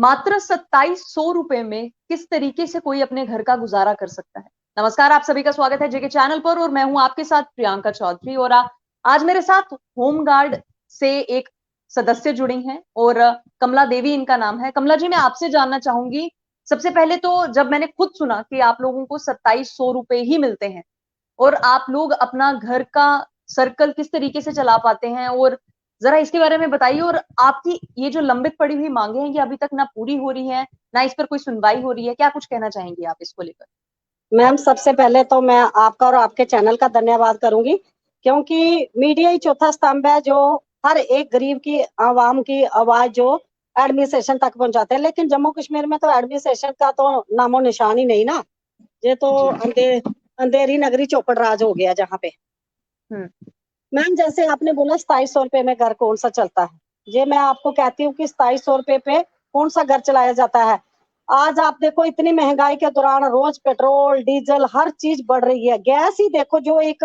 मात्र 2700 रुपए में किस तरीके से कोई अपने घर का गुजारा कर सकता है। नमस्कार, आप सभी का स्वागत है जेके चैनल पर और मैं हूं आपके साथ प्रियंका चौधरी। और आज मेरे साथ होमगार्ड से एक सदस्य जुड़ी हैं और कमला देवी इनका नाम है। कमला जी, मैं आपसे जानना चाहूंगी, सबसे पहले तो जब मैंने खुद सुना कि आप लोगों को 2700 रुपए ही मिलते हैं और आप लोग अपना घर का सर्कल किस तरीके से चला पाते हैं, और जरा इसके बारे में बताइए। और आपकी ये जो लंबित पड़ी हुई मांगे हैं, ये अभी तक ना पूरी हो रही है, ना इस पर कोई सुनवाई हो रही है, क्या कुछ कहना चाहेंगी आप इसको लेकर? मैम, सबसे पहले तो मैं आपका और आपके चैनल का धन्यवाद करूंगी, क्योंकि मीडिया ही चौथा स्तंभ है जो हर एक गरीब की आवाम की आवाज जो एडमिनिस्ट्रेशन तक पहुंचाते हैं। लेकिन जम्मू कश्मीर में तो एडमिनिस्ट्रेशन का तो नामो निशान ही नहीं ना। ये तो अंधेरी नगरी चौपड़ राज हो गया जहाँ पे। मैम, जैसे आपने बोला 2700 रुपए में घर कौन सा चलता है, ये मैं आपको कहती हूँ कि 2700 रुपए पे कौन सा घर चलाया जाता है। आज आप देखो, इतनी महंगाई के दौरान रोज पेट्रोल डीजल हर चीज बढ़ रही है। गैस ही देखो, जो एक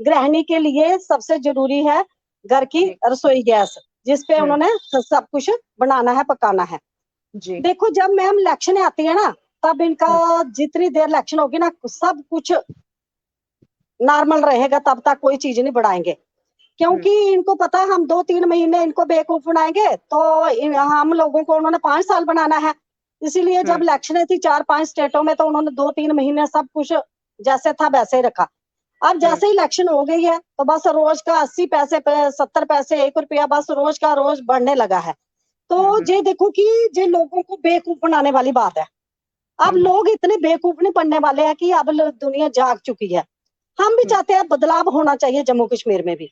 गृहिणी के लिए सबसे जरूरी है, घर की रसोई गैस, जिसपे उन्होंने सब कुछ बनाना है, पकाना है। देखो, जब मैम इलेक्शन आती है ना, तब इनका जितनी देर इलेक्शन होगी ना, सब कुछ नॉर्मल रहेगा, तब तक कोई चीज नहीं बढ़ाएंगे। क्योंकि इनको पता है हम 2-3 महीने इनको बेवकूफ बनाएंगे तो हम लोगों को उन्होंने 5 साल बनाना है। इसीलिए जब इलेक्शन थी 4-5 स्टेटों में, तो उन्होंने 2-3 महीने सब कुछ जैसे था वैसे ही रखा। अब जैसे इलेक्शन हो गई है, तो बस रोज का 80 पैसे पे 70 पैसे 1 रुपया बस रोज का रोज बढ़ने लगा है। तो ये देखो कि ये लोगों को बेवकूफ बनाने वाली बात है। अब लोग इतने बेवकूफ नहीं बनने वाले हैं कि अब दुनिया जाग चुकी है। हम भी चाहते हैं बदलाव होना चाहिए जम्मू कश्मीर में भी,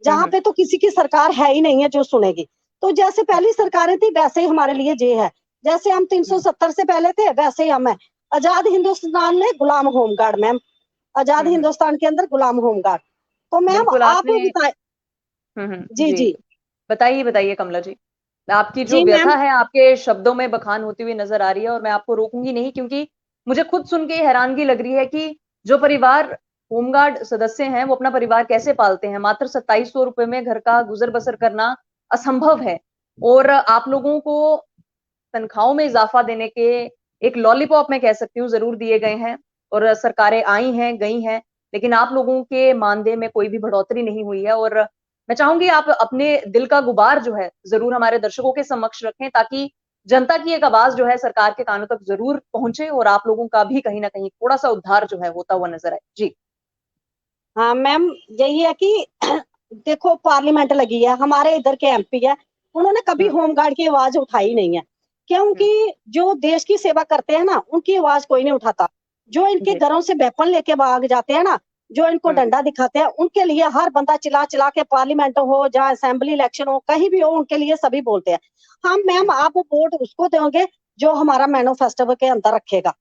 जहाँ पे तो किसी की सरकार है ही नहीं है जो सुनेगी। तो जैसे पहली सरकारें थी वैसे ही हमारे लिए ये है। जैसे हम 370 से पहले थे वैसे ही हम है। आजाद हिंदुस्तान में गुलाम होमगार्ड मैम, आजाद हिंदुस्तान के अंदर गुलाम होमगार्ड। तो मैम बिल्कुल आप आपने बताए। जी जी, जी बताइए बताइए कमला जी। आपकी जो जी व्यथा मैम। है आपके शब्दों में बखान होती हुई नजर आ रही है, और मैं आपको रोकूंगी नहीं, क्योंकि मुझे खुद सुन के हैरानगी लग रही है कि जो परिवार होमगार्ड सदस्य हैं वो अपना परिवार कैसे पालते हैं। मात्र 2700 रुपए में घर का गुजर बसर करना असंभव है, और आप लोगों को तनख्वाहों में इजाफा देने के एक लॉलीपॉप मैं कह सकती हूँ जरूर दिए गए हैं, और सरकारें आई हैं गई हैं, लेकिन आप लोगों के मानदेय में कोई भी बढ़ोतरी नहीं हुई है। और मैं चाहूंगी आप अपने दिल का गुबार जो है जरूर हमारे दर्शकों के समक्ष रखें, ताकि जनता की एक आवाज जो है सरकार के कानों तक जरूर पहुंचे और आप लोगों का भी कहीं ना कहीं थोड़ा सा उद्धार जो है होता हुआ नजर आए। जी। हाँ मैम, यही है कि देखो, पार्लियामेंट लगी है, हमारे इधर के एमपी है, उन्होंने कभी होमगार्ड की आवाज उठाई नहीं है। क्योंकि जो देश की सेवा करते हैं ना, उनकी आवाज कोई नहीं उठाता। जो इनके जी। घरों से वेपन लेके भाग जाते हैं ना, जो इनको डंडा दिखाते हैं, उनके लिए हर बंदा चिल्ला चिल्ला के, पार्लियामेंट हो जहाँ असेंबली इलेक्शन हो कहीं भी हो, उनके लिए सभी बोलते हैं। हम मैम, आप वोट उसको देंगे जो हमारा मैनिफेस्टो के अंदर रखेगा,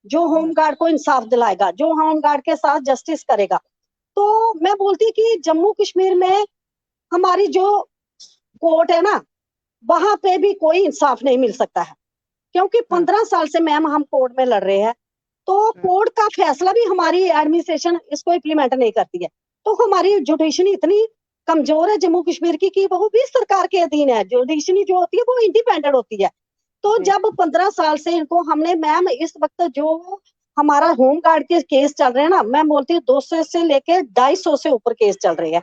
जो होमगार्ड को इंसाफ दिलाएगा, जो होमगार्ड के साथ जस्टिस करेगा। तो मैं बोलती कि जम्मू कश्मीर में हमारी जो कोर्ट है ना, वहां पे भी कोई इंसाफ नहीं मिल सकता है। क्योंकि 15 साल से मैम हम कोर्ट में लड़ रहे हैं, तो कोर्ट का फैसला भी हमारी एडमिनिस्ट्रेशन इसको इम्प्लीमेंट नहीं करती है। तो हमारी जुडिशरी इतनी कमजोर है जम्मू कश्मीर की कि वो भी सरकार के अधीन है। जुडिशरी जो होती है वो इंडिपेंडेंट होती है। तो जब 15 साल से इनको हमने मैम, इस वक्त जो हमारा होम गार्ड के केस चल रहे हैं ना, मैं बोलती हूँ 200 से लेके 250 से ऊपर केस चल रहे हैं।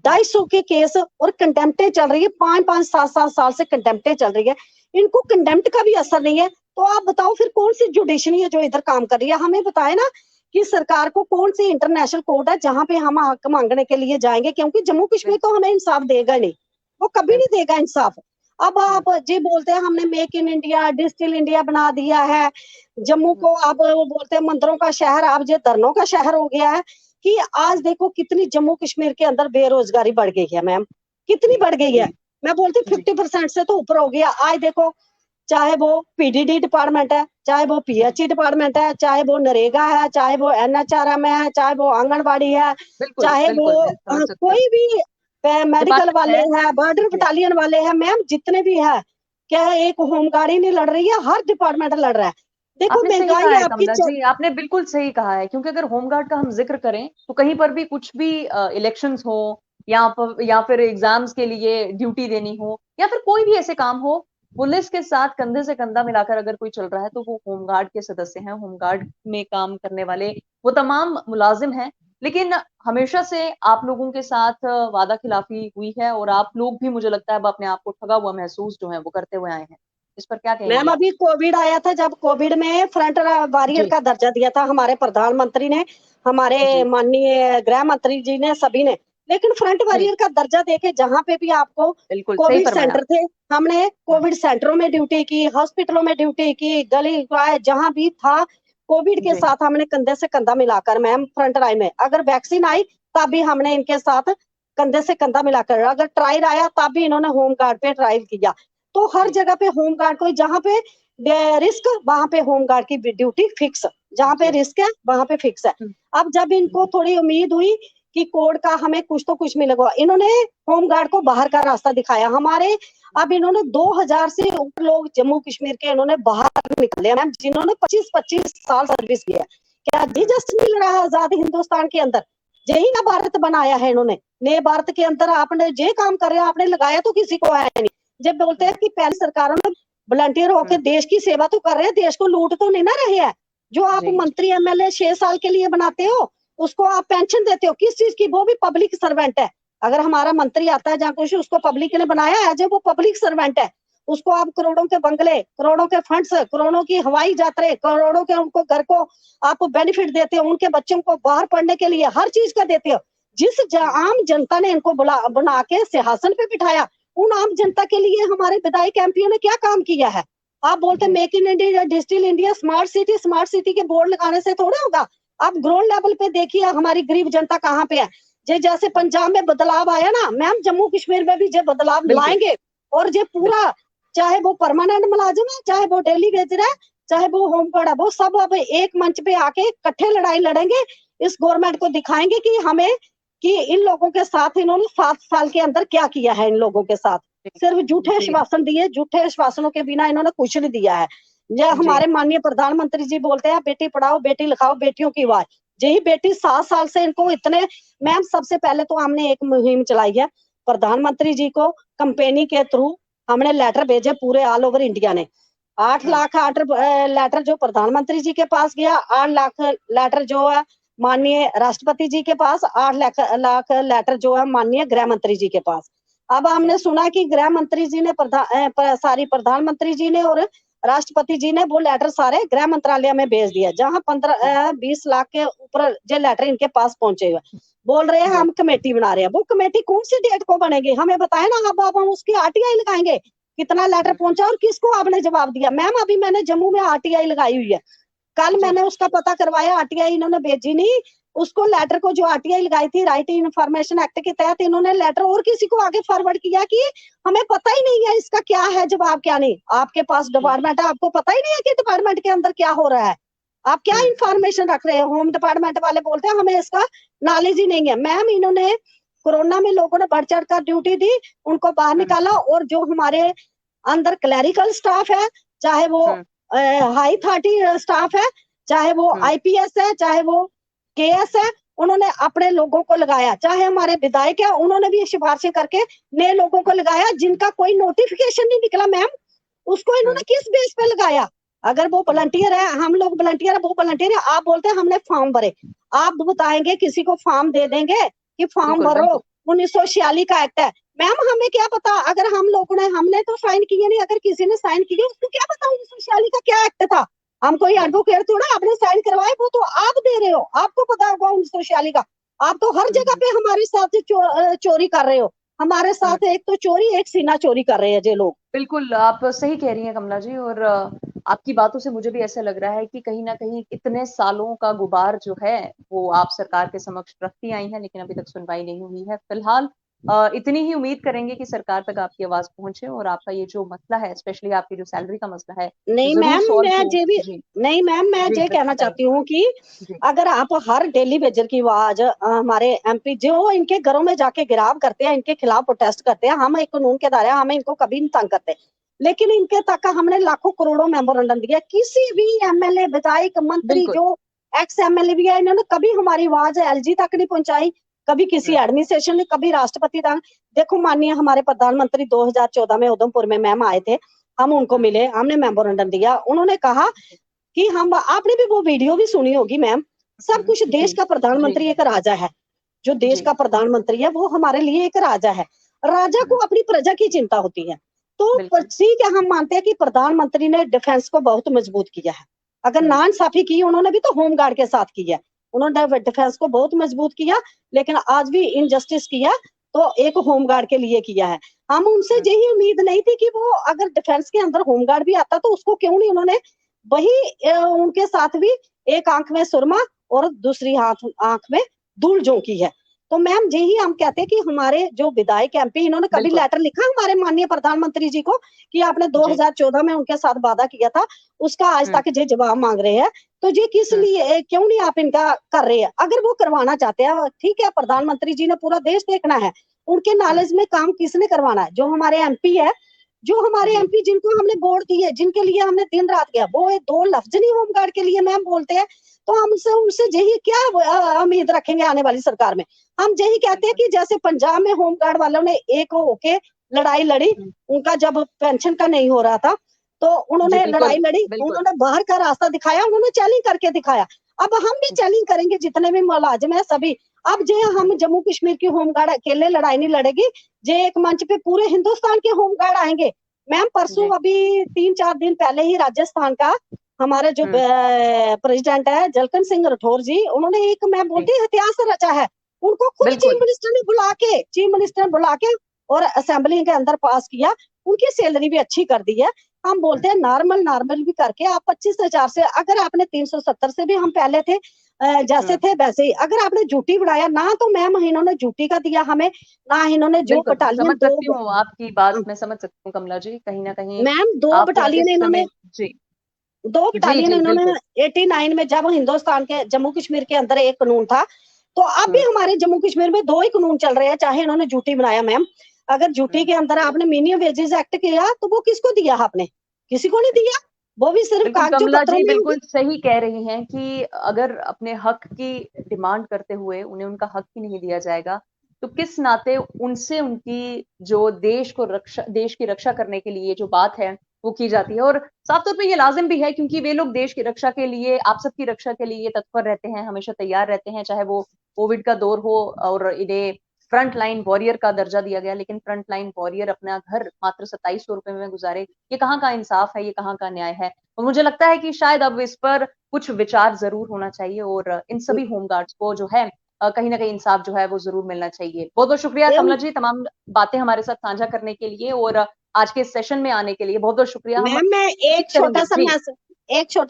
250 के केस, और कंटेम्प्टे चल रही है, 5-5 7-7 साल से कंटेम्प्टे चल रही है। इनको कंटेम्प्ट का भी असर नहीं है। तो आप बताओ फिर कौन सी जुडिशरी है जो इधर काम कर रही है? हमें बताए ना कि सरकार को कौन सी इंटरनेशनल कोर्ट है जहां पे हम हक मांगने के लिए जाएंगे, क्योंकि जम्मू कश्मीर तो हमें इंसाफ देगा नहीं, वो कभी नहीं देगा इंसाफ। अब आप जी बोलते हैं हमने make in India digital India बना दिया है जम्मू को, अब वो बोलते हैं मंदिरों का शहर, अब ये धरनों का शहर हो गया है। कि आज देखो कितनी जम्मू कश्मीर के अंदर बेरोजगारी बढ़ गई है मैम, कितनी बढ़ गई है। मैं बोलती 50% से तो ऊपर हो गया। आज देखो, चाहे वो पीडीडी डिपार्टमेंट है, चाहे वो पीएचई डिपार्टमेंट है, चाहे वो नरेगा है, चाहे वो एनएचआरएम है, चाहे वो आंगनबाड़ी है, बिल्कुल चाहे वो बिल्कुल, मैं समझ सकती हूँ। कोई भी मेडिकल डिपार्टमेंट वाले है। हैं, बॉर्डर जी। बटालियन वाले हैं मैम, जितने भी है, क्या एक होमगार्ड ही नहीं लड़ रही है, हर डिपार्टमेंट लड़ रहा है। देखो आपने सही महंगाई कहा है आपकी कमला जी, आपने बिल्कुल सही कहा है, क्योंकि अगर होमगार्ड का हम जिक्र करें तो कहीं पर भी कुछ भी इलेक्शंस हो, या फिर एग्जाम्स के लिए ड्यूटी देनी हो, या फिर कोई भी ऐसे काम हो, पुलिस के साथ कंधे से कंधा मिलाकर अगर कोई चल रहा है तो वो होमगार्ड के सदस्य हैं, होमगार्ड में काम करने वाले वो तमाम मुलाजिम हैं। लेकिन हमेशा से आप लोगों के साथ वादा खिलाफी हुई है और आप लोग भी मुझे लगता है अब अपने आप को ठगा हुआ महसूस जो है वो करते हुए आए हैं। इस पर क्या कहेंगी मैम आप? अभी कोविड आया था, जब कोविड में फ्रंट वॉरियर जी, का दर्जा दिया था हमारे प्रधानमंत्री ने, हमारे जी, माननीय गृह मंत्री जी ने, सभी ने। लेकिन फ्रंट जी, वॉरियर का दर्जा देके जहाँ पे भी आपको बिल्कुल सही कोविड फरमाया। सेंटर थे, हमने हुँ, कोविड सेंटरों में ड्यूटी की, हॉस्पिटलों में ड्यूटी की, गली जहाँ भी था कोविड के जी, साथ हमने कंधे से कंधा मिलाकर मैम फ्रंट लाइन में, अगर वैक्सीन आई तब भी हमने इनके साथ कंधे से कंधा मिलाकर, अगर ट्रायल आया तब भी इन्होंने होम गार्ड पे ट्रायल किया। तो हर जी, जगह पे होम गार्ड को, जहाँ पे रिस्क वहां पे होम गार्ड की ड्यूटी फिक्स, जहाँ पे जी। रिस्क है वहां पे फिक्स है। हुँ, अब जब इनको जी, थोड़ी उम्मीद हुई कि कोड का हमें कुछ तो कुछ मिलेगा, इन्होंने होम गार्ड को बाहर का रास्ता दिखाया हमारे। अब इन्होंने 2000 से ऊपर लोग जम्मू कश्मीर के इन्होंने बाहर निकाले मैम, जिन्होंने 25-25 साल सर्विस किया है। क्या जी हुँ, जस्ट मिल रहा है आजाद हिंदुस्तान के अंदर? यही ना भारत बनाया है इन्होंने, नए भारत के अंदर आपने जे काम कर रहे हो, आपने लगाया तो किसी को आया नहीं। जब बोलते हैं हुँ, कि पहली सरकारों ने वॉलंटियर होकर हुँ, देश की सेवा तो कर रहे हैं, देश को लूट तो नहीं ना रहे हैं। जो आप जी, जी, मंत्री एमएलए 6 साल के लिए बनाते हो, उसको आप पेंशन देते हो किस चीज की? वो भी पब्लिक सर्वेंट है। अगर हमारा मंत्री आता है जहाँ कुछ, उसको पब्लिक ने बनाया है, जब वो पब्लिक सर्वेंट है, उसको आप करोड़ों के बंगले, करोड़ों के फंड्स, करोड़ों की हवाई यात्रा, करोड़ों के उनको घर को आप बेनिफिट देते हो, उनके बच्चों को बाहर पढ़ने के लिए हर चीज का देते हो। जिस हुँ, आम जनता ने इनको बना के सिंहासन पे बिठाया, उन आम जनता के लिए हमारे विधायक एमपीओ ने क्या काम किया है? आप बोलते जी, make in India, digital India, smart city के बोर्ड लगाने से थोड़ा होगा। आप ग्राउंड लेवल पे देखिए हमारी गरीब जनता कहाँ पे है। जैसे हुँ, पंजाब में बदलाव आया ना मैम, जम्मू कश्मीर में भी जो बदलाव बिल्कुल, लाएंगे, और जो बिल्कुल, पूरा, चाहे वो परमानेंट मुलाजिम है, चाहे वो डेली वेजर है, चाहे वो होम गार्ड है, वो सब अब एक मंच पे आके इकट्ठे लड़ाई लड़ेंगे। इस गवर्नमेंट को दिखाएंगे कि हमें, कि इन लोगों के साथ इन्होंने 7 साल के अंदर क्या किया है इन लोगों के साथ। जी, सिर्फ झूठे जी, आश्वासन दिए, झूठे आश्वासनों के बिना इन्होंने कुछ नहीं दिया है। ये जी, हमारे माननीय प्रधानमंत्री जी बोलते हैं बेटी पढ़ाओ बेटी लिखाओ, बेटियों की आवाज। यही बेटी 7 साल से इनको इतने, मैम सबसे पहले तो हमने एक मुहिम चलाई है प्रधानमंत्री जी को, कंपेनी के थ्रू हमने लेटर भेजे पूरे ऑल ओवर इंडिया ने। 8 हुँ, लाख आर्डर लेटर जो प्रधानमंत्री जी के पास गया, 8 लाख लेटर जो है माननीय राष्ट्रपति जी के पास, 8 लाख लेटर जो है माननीय गृह मंत्री जी के पास। अब जी, हमने सुना कि गृह मंत्री जी ने प्रधानमंत्री जी ने और राष्ट्रपति जी ने वो लेटर सारे गृह मंत्रालय में भेज दिया, जहां जी, 20 लाख के ऊपर जो लेटर इनके पास पहुंचे हुए। बोल रहे हैं जी, हम कमेटी बना रहे हैं, वो कमेटी कौन सी डेट को बनेगी हमें बताए ना। अब हम उसकी आरटीआई लगाएंगे, कितना लेटर हुँ, पहुंचा और किसको आपने जवाब दिया। मैम अभी मैंने जम्मू में आरटीआई लगाई हुई है, कल जी, मैंने उसका पता करवाया, आरटीआई इन्होंने भेजी नहीं। उसको लेटर को जो आरटीआई लगाई थी राइट इन्फॉर्मेशन एक्ट के तहत, इन्होंने लेटर और किसी को आगे फॉरवर्ड किया कि हमें पता ही नहीं है इसका क्या है जवाब, क्या नहीं। आपके पास हुँ, डिपार्टमेंट है, आपको पता ही नहीं है कि डिपार्टमेंट के अंदर क्या हो रहा है। आप क्या हुँ, इंफॉर्मेशन रख रहे हो? होम डिपार्टमेंट वाले बोलते हैं हमें इसका नॉलेज ही नहीं है। मैम इन्होंने कोरोना में लोगों ने बढ़ चढ़ कर ड्यूटी दी, उनको बाहर हुँ, निकाला, और जो हमारे अंदर क्लरिकल स्टाफ है, चाहे वो हुँ, हाई अथॉरिटी स्टाफ है, चाहे वो हुँ, आईपीएस है, चाहे वो केएस है, उन्होंने अपने लोगों को लगाया। चाहे हमारे विधायक है, उन्होंने भी सिफारिशें करके नए लोगों को लगाया, जिनका कोई नोटिफिकेशन नहीं निकला मैम, उसको हुँ, इन्होंने किस बेस पे लगाया? अगर वो हुँ, वॉलंटियर है, हम लोग वॉलंटियर है, वो वॉलंटियर है, आप बोलते हैं हमने फॉर्म भरे, आप बताएंगे किसी को फॉर्म दे देंगे कि फॉर्म बिल्कुल, भरो, बिल्कुल, 1946 का एक्ट है। मैम हमें क्या पता, अगर हम लोगों ने, हमने तो साइन किए नहीं, अगर किसी ने साइन किए उसको क्या पता 1946 का क्या एक्ट था? हम कोई हुँ, एडवोकेट थोड़ा, आपने साइन करवाए वो तो आप दे रहे हो, आपको पता होगा 1946 का। आप तो हर हुँ, जगह हुँ, पे हमारे साथ चोरी कर रहे हो, हमारे हुँ। साथ एक तो चोरी, एक सीना चोरी कर रहे हैं ये लोग। बिल्कुल, आप सही कह रही हैं कमला जी और आपकी बातों से मुझे भी ऐसा लग रहा है कि कहीं न कहीं इतने सालों का गुबार जो है, वो आप सरकार के समक्ष रखती आई हैं, लेकिन अभी तक सुनवाई नहीं हुई है। फिलहाल इतनी ही उम्मीद करेंगे कि सरकार तक आपकी आवाज़ पहुँचे और आपका ये जो मसला है, स्पेशली आपकी जो सैलरी का मसला है, नहीं ज़रूर मैम, सॉल्व मैं हो। ये भी, जी, नहीं मैम मैं जी, ये कहना बताइए। चाहती हूँ कि जी, अगर आप हर डेली वेजर की आवाज हमारे एमपी जो इनके घरों में जाके गिराव करते हैं, इनके खिलाफ प्रोटेस्ट करते हैं, हम एक कानून के दायरे, हमें इनको कभी नहीं तंग करते, लेकिन इनके तक हमने लाखों करोड़ों मेमोरेंडम दिया, किसी भी एमएलए विधायक मंत्री बिल्कुल। जो एक्स एमएलए भी है, इन्होंने कभी हमारी आवाज एलजी तक नहीं पहुंचाई, कभी किसी हुँ, एडमिनिस्ट्रेशन ने, कभी राष्ट्रपति तक। देखो माननीय हमारे प्रधानमंत्री 2014 में उधमपुर में मैम आए थे, हम उनको मिले, हमने मेमोरेंडम दिया। उन्होंने कहा कि हम, आपने भी वो वीडियो भी सुनी होगी मैम, सब कुछ देश का प्रधानमंत्री एक राजा है, जो देश का प्रधानमंत्री है वो हमारे लिए एक राजा है। राजा को अपनी प्रजा की चिंता होती है। तो ठीक है, हम मानते हैं कि प्रधानमंत्री ने डिफेंस को बहुत मजबूत किया है। अगर नाइंसाफी की उन्होंने भी तो होमगार्ड के साथ की है, उन्होंने डिफेंस को बहुत मजबूत किया, लेकिन आज भी इनजस्टिस किया तो एक होमगार्ड के लिए किया है। हम उनसे यही उम्मीद नहीं थी कि वो अगर डिफेंस के अंदर होमगार्ड भी आता तो उसको क्यों नहीं उन्होंने वही उनके साथ भी एक आंख में सुरमा और दूसरी आंख में धूल झोंकी है। तो मैम यही हम कहते हैं कि हमारे जो विधायक एमपी, इन्होंने कभी लेटर लिखा हमारे माननीय प्रधानमंत्री जी को कि आपने 2014 में उनके साथ वादा किया था, उसका आज तक ये जवाब मांग रहे हैं। तो ये किस लिए, क्यों नहीं आप इनका कर रहे हैं? अगर वो करवाना चाहते हैं, ठीक है, प्रधानमंत्री जी ने पूरा देश देखना है, उनके नॉलेज में काम किसने करवाना है? जो हमारे एमपी है, जो हमारे एमपी जिनको हमने वोट दिए, जिनके लिए हमने दिन रात किया, वो दो लफ्ज नहीं होमगार्ड के लिए मैम बोलते हैं। तो हम उनसे यही क्या उम्मीद रखेंगे आने वाली सरकार में? हम यही कहते हैं कि जैसे पंजाब में होमगार्ड वालों ने एक होके लड़ाई लड़ी, उनका जब पेंशन का नहीं हो रहा था तो उन्होंने लड़ाई लड़ी, उन्होंने बाहर का रास्ता दिखाया, उन्होंने चैलेंज करके दिखाया। अब हम भी चैलेंज करेंगे, जितने भी मुलाजिम है सभी। अब जे हम जम्मू कश्मीर की होमगार्ड अकेले लड़ाई नहीं लड़ेगी, जे एक मंच पे पूरे हिंदुस्तान के होमगार्ड आएंगे। मैम परसों अभी 3-4 दिन पहले ही राजस्थान का हमारे जो प्रेसिडेंट है जलकन सिंह राठौर जी, उन्होंने एक, मैं बोलती हूँ, इतिहास रचा है। उनको खुद चीफ मिनिस्टर ने बुला के और असेंबली के अंदर पास किया, उनकी सैलरी भी अच्छी कर दी है। हम बोलते हैं नॉर्मल भी करके आप 25,000 से, अगर आपने 370 से भी हम पहले थे, जैसे थे वैसे ही, अगर आपने ड्यूटी बढ़ाया ना, तो मैम इन्होंने ड्यूटी का दिया हमें ना, इन्होंने जो बटालियन समझ सकती हूँ आपकी बात, मैं समझ सकती हूँ कमला जी, कहीं ना कहीं मैम 2 बटालियन इन्होंने, जी 2 बटालियन इन्होंने 89 में, जब हिंदुस्तान के जम्मू कश्मीर के अंदर एक कानून था, तो अब भी हमारे जम्मू कश्मीर में 2 ही कानून चल रहे हैं, चाहे इन्होंने ड्यूटी बनाया। मैम अगर ड्यूटी के अंदर आपने मिनिमम वेजेस एक्ट किया तो वो किसको दिया आपने? किसी को नहीं दिया, वो भी सिर्फ कागजों पत्रों में। बिल्कुल सही कह रही हैं कि अगर अपने हक की डिमांड करते हुए उन्हें उनका हक ही नहीं दिया जाएगा, तो किस नाते उनसे उनकी जो देश की रक्षा करने के लिए जो बात है वो की जाती है। और साफ तौर पे ये लाजिम भी है, क्योंकि वे लोग देश की रक्षा के लिए, आप सबकी रक्षा के लिए तत्पर रहते हैं, हमेशा तैयार रहते हैं, चाहे वो कोविड का दौर हो और इन्हें फ्रंट लाइन वॉरियर का दर्जा दिया गया, लेकिन फ्रंट लाइन वॉरियर अपना घर मात्र 2700 रुपए में गुजारे, ये कहाँ का इंसाफ है, ये कहाँ का न्याय है? और मुझे लगता है कि शायद अब इस पर कुछ विचार जरूर होना चाहिए और इन सभी होमगार्ड्स को जो है कहीं ना कहीं इंसाफ जो है वो जरूर मिलना चाहिए। बहुत बहुत शुक्रिया कमला जी, तमाम बातें हमारे साथ साझा करने के लिए और आज के सेशन में आने के लिए बहुत बहुत शुक्रिया। मैम मैं एक छोटा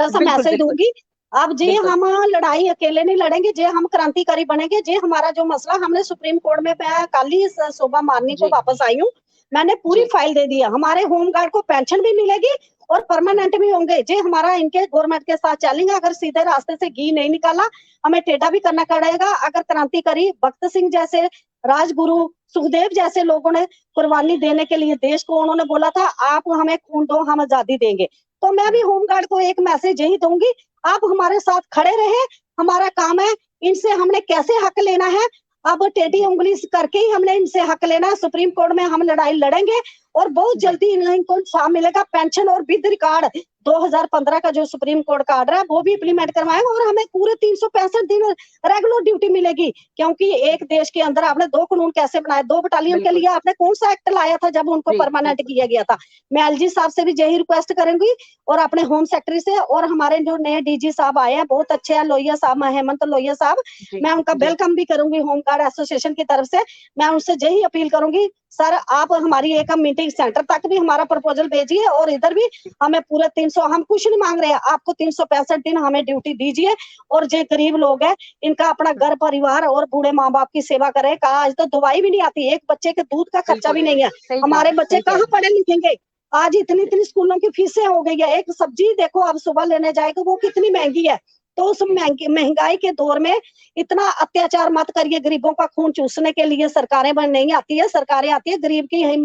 सा मैसेज दूंगी। अब जे हम लड़ाई अकेले नहीं लड़ेंगे, जे हम क्रांतिकारी बनेंगे, जे हमारा जो मसला हमने सुप्रीम कोर्ट में, कल ही शोभा मारनी को वापस आई हूँ, मैंने पूरी फाइल दे दी है। हमारे होमगार्ड को पेंशन भी मिलेगी और परमानेंट भी होंगे। जे हमारा इनके गवर्नमेंट के साथ चलेंगे, अगर सीधे रास्ते से घी नहीं निकाला, हमें टेढ़ा भी करना पड़ेगा। अगर क्रांतिकारी भगत सिंह जैसे, राजगुरु सुखदेव जैसे लोगों ने कुर्बानी देने के लिए देश को, उन्होंने बोला था आप हमें खून दो, हम आजादी देंगे। तो मैं भी होमगार्ड को एक मैसेज यही दूंगी, आप हमारे साथ खड़े रहे, हमारा काम है, इनसे हमने कैसे हक लेना है, अब टेढ़ी उंगली करके ही हमने इनसे हक लेना है। सुप्रीम कोर्ट में हम लड़ाई लड़ेंगे और बहुत जल्दी इनको इंसाफ मिलेगा। पेंशन और विद रिकॉर्ड 2015 का जो सुप्रीम कोर्ट का ऑर्डर है वो भी इम्प्लीमेंट करवाएंगे और हमें पूरे 365 दिन रेगुलर ड्यूटी मिलेगी। क्योंकि एक देश के अंदर आपने 2 कानून कैसे बनाए? 2 बटालियन के लिए आपने कौन सा एक्ट लाया था जब उनको परमानेंट किया गया था? मैं एलजी साहब से भी यही रिक्वेस्ट करूंगी और अपने होम सेक्रेटरी से, और हमारे जो नए डीजी साहब आए हैं बहुत अच्छे हैं, लोहिया साहब, हेमंत लोहिया साहब, मैं उनका वेलकम भी करूंगी होमगार्ड एसोसिएशन की तरफ से। मैं उनसे यही अपील करूंगी, सर आप हमारी एक मीटिंग सेंटर तक भी हमारा प्रपोजल भेजिए और इधर भी हमें पूरे 300, हम कुछ नहीं मांग रहे हैं, आपको 365 दिन हमें ड्यूटी दीजिए। और जो गरीब लोग हैं इनका अपना घर परिवार और बूढ़े माँ बाप की सेवा करें। कहा आज तो दवाई भी नहीं आती, एक बच्चे के दूध का खर्चा भी नहीं है। हमारे बच्चे कहाँ पढ़े लिखेंगे? आज इतनी स्कूलों की फीसें हो गई है। एक सब्जी देखो आप सुबह लेने जाएगा वो कितनी महंगी है। तो उस महंगाई के दौर में इतना अत्याचार मत करिए। गरीबों का खून चूसने के लिए सरकारें बन नहीं आती है, सरकारें आती है गरीब की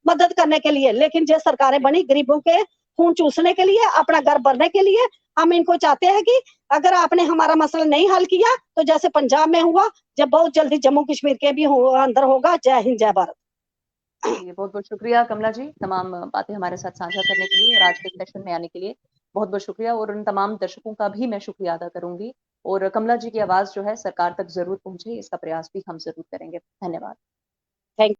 मदद करने के लिए, लेकिन जो सरकारें बनी गरीबों के खून चूसने के लिए, अपना घर भरने के लिए। हम इनको चाहते हैं कि अगर आपने हमारा मसला नहीं हल किया तो जैसे पंजाब में हुआ, जब बहुत जल्दी जम्मू कश्मीर के भी अंदर होगा। जय हिंद, जय भारत। जी, बहुत-बहुत शुक्रिया कमला जी, तमाम बातें हमारे साथ साझा करने के लिए और आज के सेशन में आने के लिए बहुत-बहुत शुक्रिया और उन तमाम दर्शकों का भी मैं शुक्रिया अदा करूँगी और कमला जी की आवाज़ जो है सरकार तक ज़रूर पहुँचे, इसका प्रयास भी हम ज़रूर करेंगे। धन्यवाद।